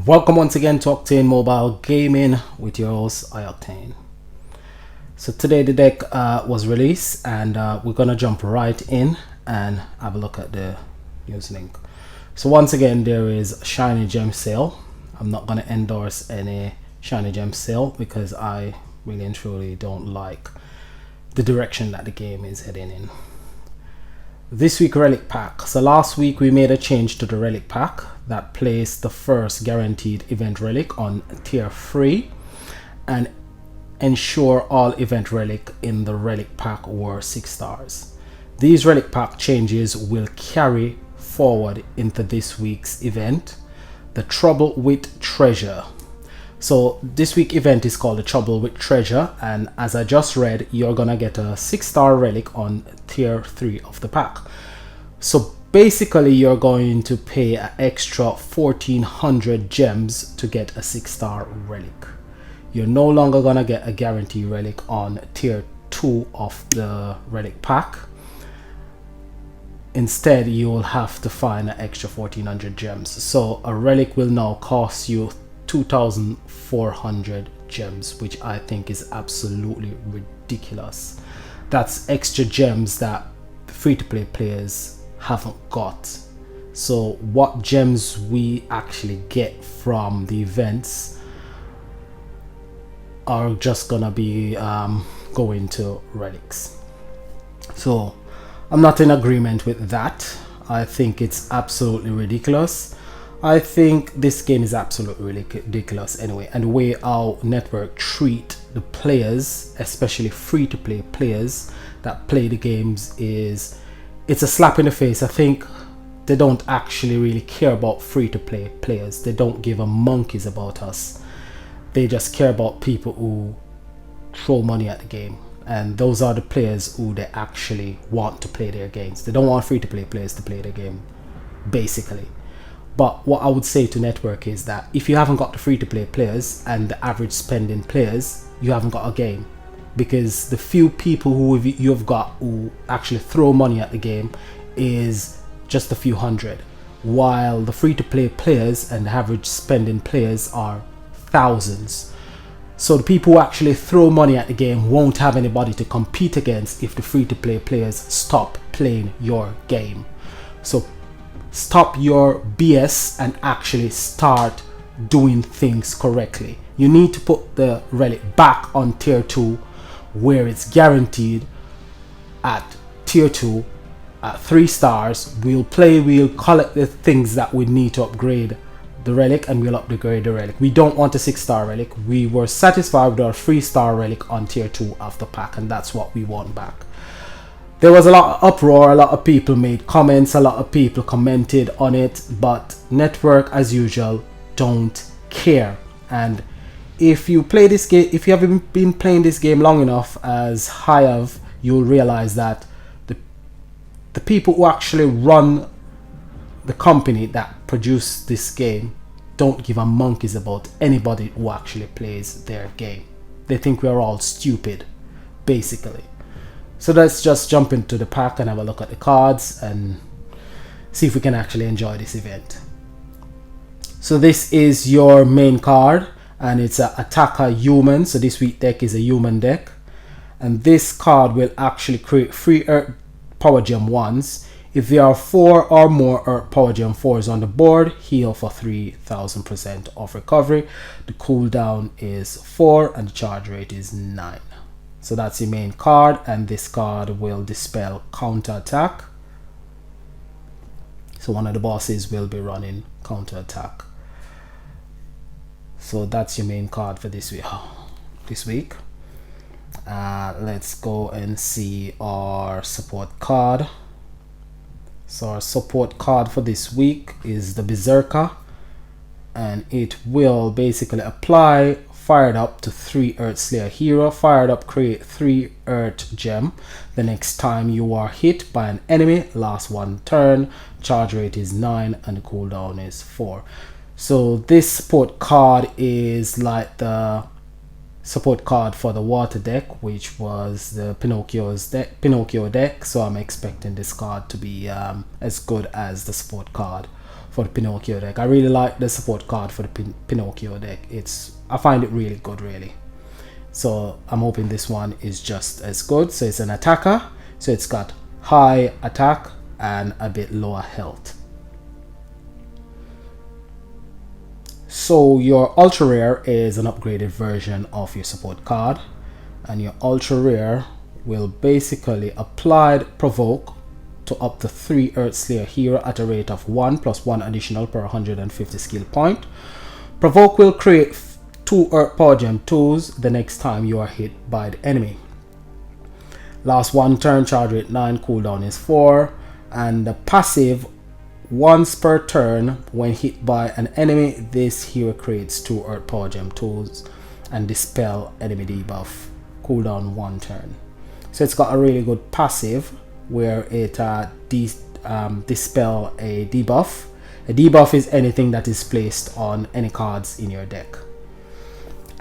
Welcome once again to Octane Mobile Gaming with your host iOctane. So today the deck was released, and we're gonna jump right in and have a look at the news link. So once again, there is a shiny gem sale. I'm not gonna endorse any shiny gem sale because I really and truly don't like the direction that the game is heading in. This week relic pack. So last week we made a change to the relic pack that placed the first guaranteed event relic on tier 3 and ensure all event relic in the relic pack were 6 stars. These relic pack changes will carry forward into this week's event, the Trouble with Treasure. So this week event is called the Trouble with Treasure, and as I just read, you're gonna get a 6-star relic on tier 3 of the pack. So basically you're going to pay an extra 1400 gems to get a 6-star relic. You're no longer gonna get a guarantee relic on tier 2 of the relic pack. Instead, you will have to find an extra 1400 gems. So a relic will now cost you 2400 gems, which I think is absolutely ridiculous. That's extra gems that free-to-play players haven't got. So what gems we actually get from the events are just gonna be going to relics. So I'm not in agreement with that. I think it's absolutely ridiculous. I think this game is absolutely ridiculous anyway, and the way our network treat the players, especially free-to-play players that play the games, it's a slap in the face. I think they don't actually really care about free-to-play players. They don't give a monkeys about us. They just care about people who throw money at the game, and those are the players who they actually want to play their games. They don't want free-to-play players to play their game, basically. But what I would say to network is that if you haven't got the free-to-play players and the average spending players, you haven't got a game, because the few people who you've got who actually throw money at the game is just a few hundred, while the free-to-play players and the average spending players are thousands. So the people who actually throw money at the game won't have anybody to compete against if the free-to-play players stop playing your game. So stop your BS and actually start doing things correctly. You need to put the relic back on tier 2 where it's guaranteed at tier 2 at 3 stars. We'll collect the things that we need to upgrade the relic, and we'll upgrade the relic. We don't want a 6-star relic. We were satisfied with our 3-star relic on tier 2 of the pack, and that's what we want back. There was a lot of uproar, a lot of people made comments, a lot of people commented on it, but network as usual don't care. And if you play this game, if you haven't been playing this game long enough as I have, you'll realize that the people who actually run the company that produced this game don't give a monkeys about anybody who actually plays their game. They think we're all stupid, basically. So let's just jump into the pack and have a look at the cards and see if we can actually enjoy this event. So this is your main card, and it's an attacker human. So this week deck is a human deck, and this card will actually create 3 Earth Power Gem 1s. If there are 4 or more Earth Power Gem 4s on the board, heal for 3000% of recovery. The cooldown is 4 and the charge rate is 9. So that's the main card, and this card will dispel counter attack. So one of the bosses will be running counter attack. So that's your main card for this week. Let's go and see our support card. So our support card for this week is the Berserker, and it will basically apply fired up to 3 Earth Slayer hero. Fired up, create 3 Earth Gem. The next time you are hit by an enemy, last 1 turn. Charge rate is 9 and the cooldown is 4. So this support card is like the support card for the water deck, which was the Pinocchio deck. So I'm expecting this card to be as good as the support card for the Pinocchio deck. I really like the support card for the Pinocchio deck. I find it really good, really. So I'm hoping this one is just as good. So it's an attacker, so it's got high attack and a bit lower health. So your ultra rare is an upgraded version of your support card, and your ultra rare will basically apply provoke to up to 3 Earthslayer hero at a rate of 1 plus 1 additional per 150 skill point. Provoke will create 2 Earth Power Gem 2s the next time you are hit by the enemy. Last 1 turn, charge rate 9, cooldown is 4, and the passive, once per turn when hit by an enemy, this hero creates 2 Earth Power Gem 2s and dispel enemy debuff, cooldown 1 turn. So it's got a really good passive where it dispel a debuff. A debuff is anything that is placed on any cards in your deck.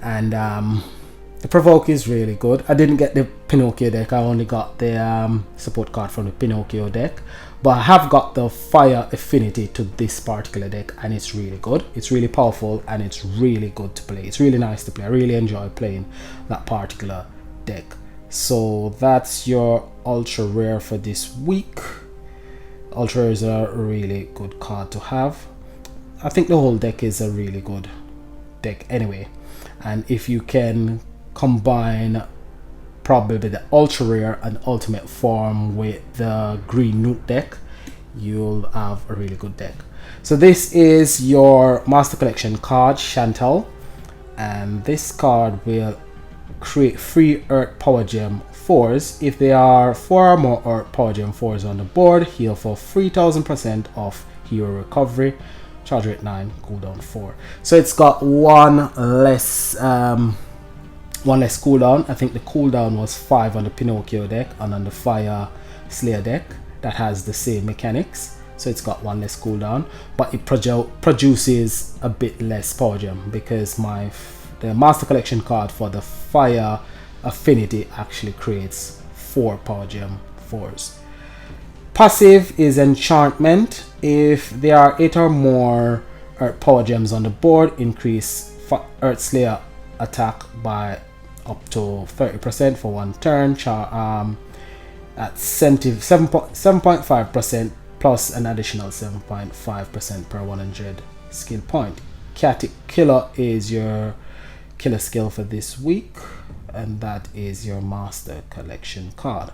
And the provoke is really good. I didn't get the Pinocchio deck, I only got the support card from the Pinocchio deck, but I have got the fire affinity to this particular deck, and it's really good. It's really powerful and it's really good to play. It's really nice to play. I really enjoy playing that particular deck. So that's your ultra rare for this week. Ultra rare is a really good card to have. I think the whole deck is a really good deck anyway, and if you can combine probably the ultra rare and ultimate form with the green nuke deck, you'll have a really good deck. So this is your master collection card, Chantal, and this card will create 3 Earth Power Gem 4s. If there are 4 or more Earth Power Gem 4s on the board, heal for 3000% of hero recovery, charge rate 9, cooldown 4. So it's got one less cooldown. I think the cooldown was 5 on the Pinocchio deck, and on the Fire Slayer deck that has the same mechanics, so it's got 1 less cooldown, but it produces a bit less power gem, because the master collection card for the Fire Affinity actually creates 4 power gem 4s. Passive is enchantment. If there are 8 or more Earth Power Gems on the board, increase Earthslayer attack by up to 30% for 1 turn, at 7.5% plus an additional 7.5% per 100 skill point. Chaotic Killer is your killer skill for this week, and that is your master collection card.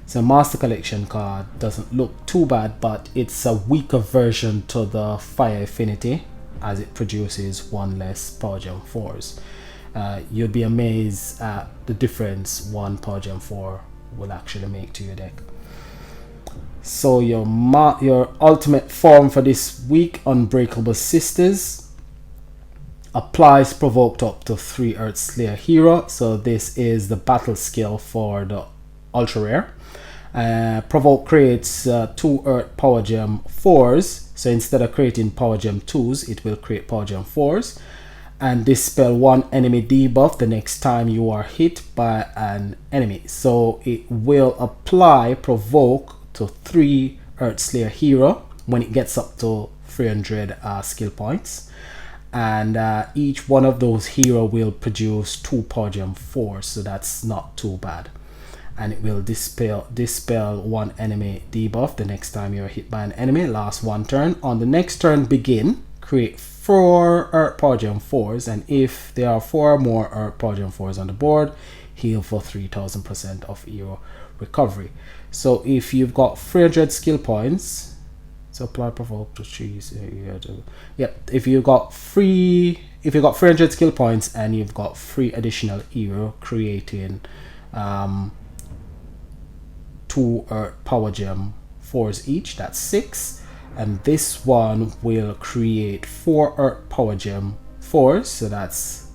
So master collection card doesn't look too bad, but it's a weaker version to the Fire Affinity, as it produces 1 less power gem 4s. You'll be amazed at the difference 1 power gem 4 will actually make to your deck. So your ultimate form for this week, Unbreakable Sisters, applies provoked up to 3 Earthslayer hero. So this is the battle skill for the ultra rare. Provoke creates 2 Earth Power Gem 4s. So instead of creating Power Gem 2s, it will create Power Gem 4s, and dispel 1 enemy debuff the next time you are hit by an enemy. So it will apply provoke to 3 Earthslayer hero when it gets up to 300 skill points, and each one of those hero will produce 2 power gem 4s, so that's not too bad. And it will dispel 1 enemy debuff the next time you're hit by an enemy. Last 1 turn. On the next turn begin, create 4 Earth Power Gem 4s, and if there are 4 or more Earth Power Gem 4s on the board, heal for 3000% of hero recovery. So if you've got 300 skill points, so apply provoke to choose. Yep, if you've got 300 skill points and you've got 3 additional hero, creating 2 Earth Power Gem 4s each, that's 6. And this one will create 4 Earth Power Gem 4s, so that's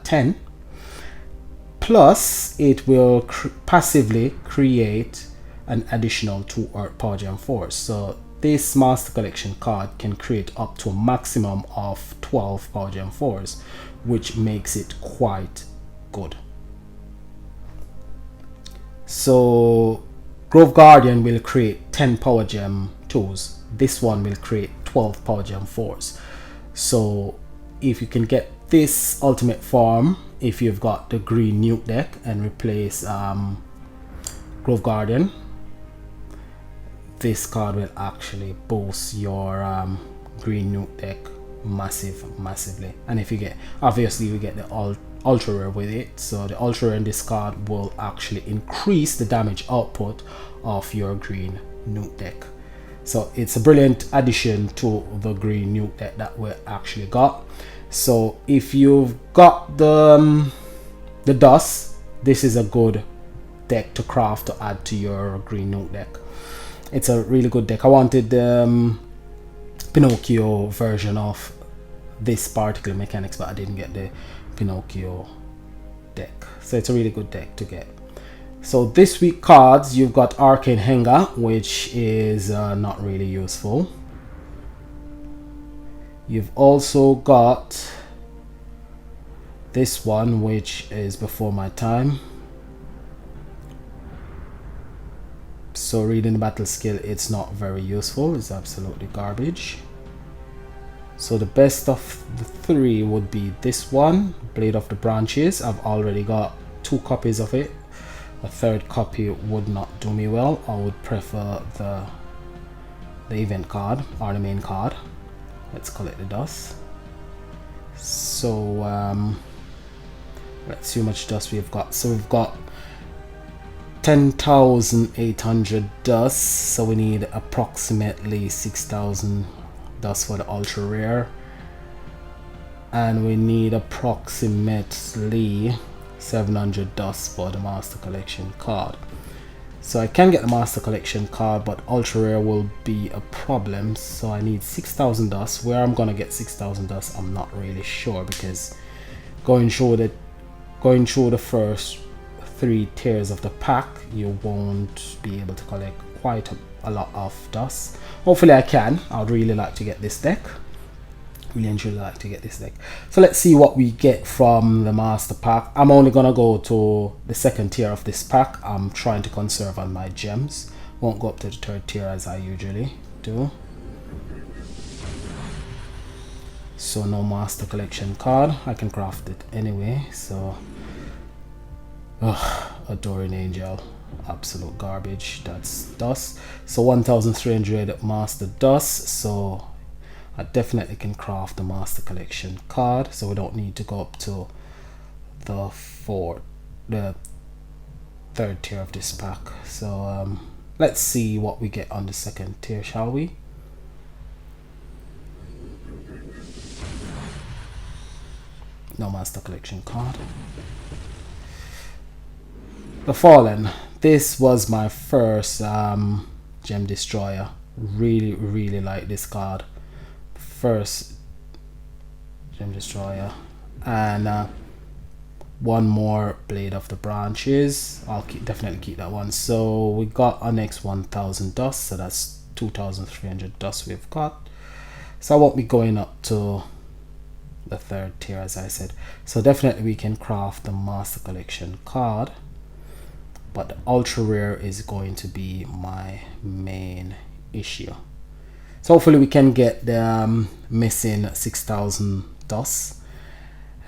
10. Plus, it will passively create an additional 2 Earth Power Gem 4s. So this master collection card can create up to a maximum of 12 Power Gem 4s, which makes it quite good. So Grove Guardian will create 10 Power Gem 2s. This one will create 12 Power Gem 4s. So if you can get this ultimate form, if you've got the green nuke deck, and replace Grove Guardian, this card will actually boost your green nuke deck massively. And if you get, obviously you get the ultra rare with it, so the ultra rare in this card will actually increase the damage output of your green nuke deck. So it's a brilliant addition to the green nuke deck that we actually got. So if you've got the dust, this is a good deck to craft to add to your green nuke deck. It's a really good deck. I wanted the Pinocchio version of this particular mechanics, but I didn't get the Pinocchio deck, so it's a really good deck to get. So this week cards, you've got Arcane Henga, which is not really useful. You've also got this one, which is before my time. So reading the battle skill, it's not very useful, it's absolutely garbage. So the best of the three would be this one, Blade of the Branches. I've already got 2 copies of it. A third copy would not do me well. I would prefer the event card or the main card. Let's collect the dust. So let's see how much dust we've got. So we've got 10,800 dust, so we need approximately 6,000 dust for the ultra rare, and we need approximately 700 dust for the master collection card. So I can get the master collection card, but ultra rare will be a problem, so I need 6,000 dust. Where I'm gonna get 6,000 dust, I'm not really sure, because going through the first 3 tiers of the pack, you won't be able to collect quite a lot of dust. Hopefully I can. I'd really like to get this deck. So let's see what we get from the master pack. I'm only gonna go to the 2nd tier of this pack. I'm trying to conserve on my gems. Won't go up to the 3rd tier as I usually do. So no master collection card. I can craft it anyway. So Adoring Angel, absolute garbage. That's dust. So 1,300 master dust, so I definitely can craft the master collection card, so we don't need to go up to the 3rd tier of this pack. So let's see what we get on the 2nd tier, shall we? No master collection card. The Fallen. This was my first gem destroyer. Really like this card. First gem destroyer. And one more Blade of the Branches. I'll definitely keep that one. So we got our next 1,000 dust, so that's 2,300 dust we've got. So I won't be going up to the 3rd tier, as I said. So definitely we can craft the master collection card, but the ultra rare is going to be my main issue. So hopefully we can get the missing 6,000 dust.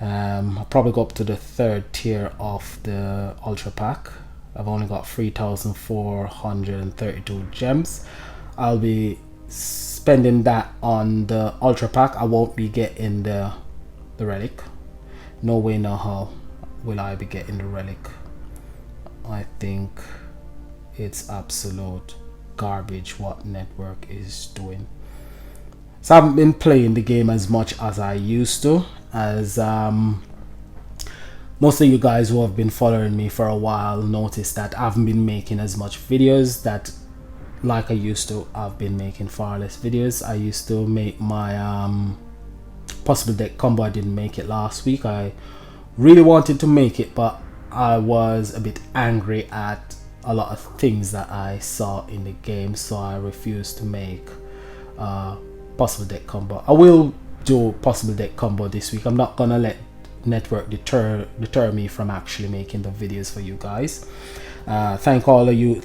I'll probably go up to the 3rd tier of the ultra pack. I've only got 3,432 gems. I'll be spending that on the ultra pack. I won't be getting the relic. No way, no how will I be getting the relic. I think it's absolute garbage what network is doing. So I haven't been playing the game as much as I used to, as most of you guys who have been following me for a while noticed that I haven't been making as much videos that like I used to. I've been making far less videos. I used to make my possible deck combo. I didn't make it last week. I really wanted to make it, but I was a bit angry at a lot of things that I saw in the game, so I refused to make possible deck combo. I will do possible deck combo this week. I'm not gonna let network deter me from actually making the videos for you guys. Thank all of you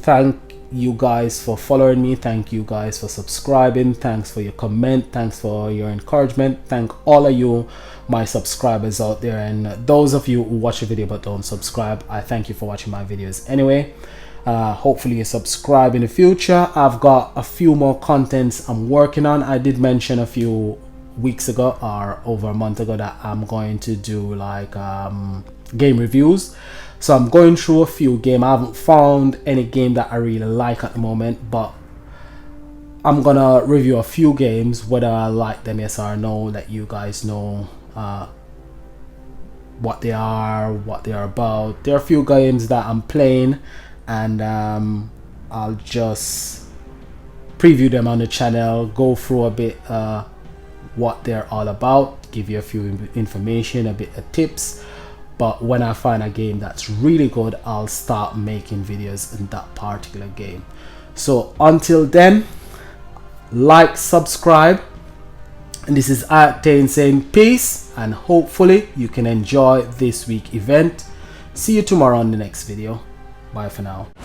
you guys for following me. Thank you guys for subscribing. Thanks for your comment. Thanks for your encouragement. Thank all of you, my subscribers out there, and those of you who watch the video but don't subscribe, I thank you for watching my videos anyway. Hopefully you subscribe in the future. I've got a few more contents I'm working on. I did mention a few weeks ago or over a month ago that I'm going to do like game reviews. So I'm going through a few games. I haven't found any game that I really like at the moment, but I'm gonna review a few games, whether I like them yes or no, let you guys know what they are about. There are a few games that I'm playing, and I'll just preview them on the channel, go through a bit what they're all about, give you a few information, a bit of tips. But when I find a game that's really good, I'll start making videos in that particular game. So until then, like, subscribe, and this is Octane saying peace, and hopefully you can enjoy this week's event. See you tomorrow on the next video. Bye for now.